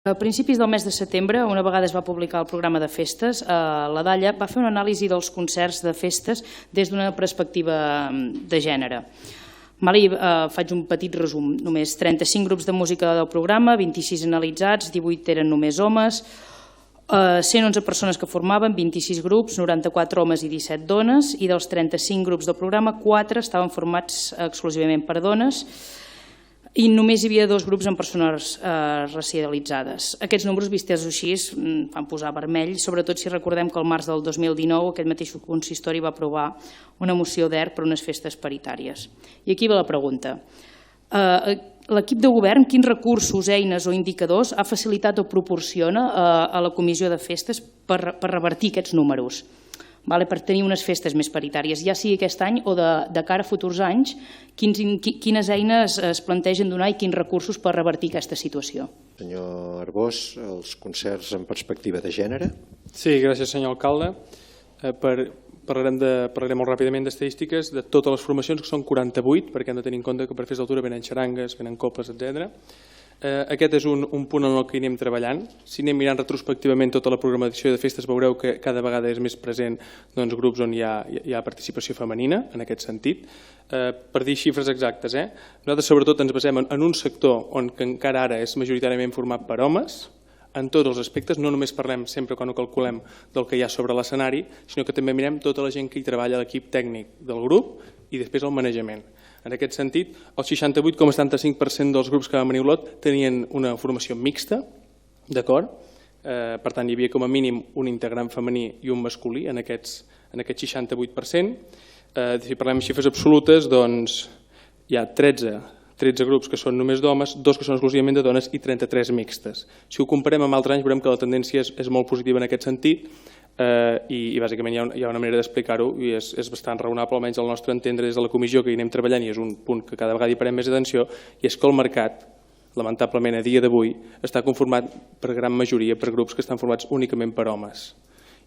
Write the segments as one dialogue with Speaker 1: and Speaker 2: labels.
Speaker 1: A principis del mes de setembre, una vegada es va publicar el programa de festes, la Dalla va fer una anàlisi dels concerts de festes des d'una perspectiva de gènere. Faig un petit resum. Només 35 grups de música del programa, 26 analitzats, 18 eren només homes, 111 persones que formaven, 26 grups, 94 homes i 17 dones, i dels 35 grups del programa, 4 estaven formats exclusivament per dones i només hi havia 2 grups amb persones racialitzades. Aquests números vistos així fan posar vermell, sobretot si recordem que al març del 2019 aquest mateix consistori va aprovar una moció d'ERC per unes festes paritàries. I aquí va la pregunta. L'equip de govern, quins recursos, eines o indicadors ha facilitat o proporciona a la comissió de festes per revertir aquests números, per tenir unes festes més paritàries, ja sigui aquest any o de cara a futurs anys, quines eines es plantegen donar i quins recursos per revertir aquesta situació?
Speaker 2: Senyor Arbós, els concerts en perspectiva de gènere.
Speaker 3: Sí, gràcies senyor alcalde. Parlarem molt ràpidament d'estadístiques de totes les formacions, que són 48, perquè hem de tenir en compte que per fes d'altura venen xarangues, venen copes, etc. Aquest és un punt en el que anem treballant. Si anem mirant retrospectivament tota la programació de festes, veureu que cada vegada és més present grups on hi ha participació femenina, en aquest sentit. Per dir xifres exactes, nosaltres sobretot ens basem en un sector on encara ara és majoritàriament format per homes, en tots els aspectes, no només parlem sempre quan ho calculem del que hi ha sobre l'escenari, sinó que també mirem tota la gent que hi treballa a l'equip tècnic del grup i després el manejament. En aquest sentit, el 68,75% dels grups que van venir a Olot tenien una formació mixta, d'acord? Per tant, hi havia com a mínim un integrant femení i un masculí en aquest 68%. Si parlem de xifres absolutes, doncs hi ha 13 grups que són només d'homes, 2 que són exclusivament de dones i 33 mixtes. Si ho comparem amb altres anys veurem que la tendència és molt positiva en aquest sentit i bàsicament hi ha una manera d'explicar-ho i és bastant raonable, almenys al nostre entendre des de la comissió que hi anem treballant i és un punt que cada vegada hi parem més atenció, i és que el mercat, lamentablement a dia d'avui, està conformat per gran majoria per grups que estan formats únicament per homes.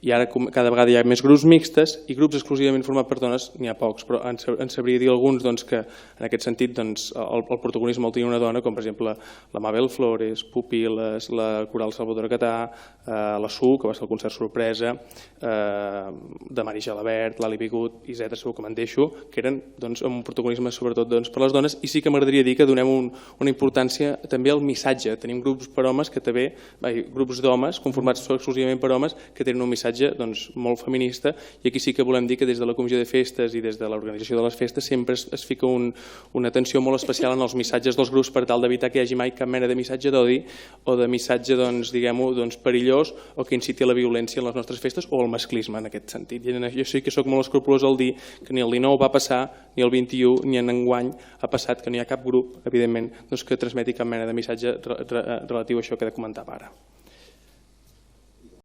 Speaker 3: I ara cada vegada hi ha més grups mixtes i grups exclusivament formats per dones n'hi ha pocs, però en sabria dir alguns que en aquest sentit el protagonisme el tenia una dona, com per exemple la Mabel Flores, Pupiles, la Coral Salvador Catà, la Su, que va ser el concert sorpresa, de Mari Gelabert, l'Ali Bigut, i Z, segur que me'n deixo, que eren amb un protagonisme sobretot per les dones, i sí que m'agradaria dir que donem una importància també al missatge. Tenim grups per homes que també, grups d'homes conformats exclusivament per homes que tenen un missatge molt feminista, i aquí sí que volem dir que des de la comissió de festes i des de l'organització de les festes sempre es fica una atenció molt especial en els missatges dels grups per tal d'evitar que hi hagi mai cap mena de missatge d'odi o de missatge, diguem-ho, perillós o que inciti a la violència en les nostres festes o al masclisme en aquest sentit. Jo sí que soc molt escrupolós al dir que ni el 19 va passar, ni el 21, ni en enguany ha passat que no hi ha cap grup, evidentment, que transmeti cap mena de missatge relatiu a això que he de comentar ara.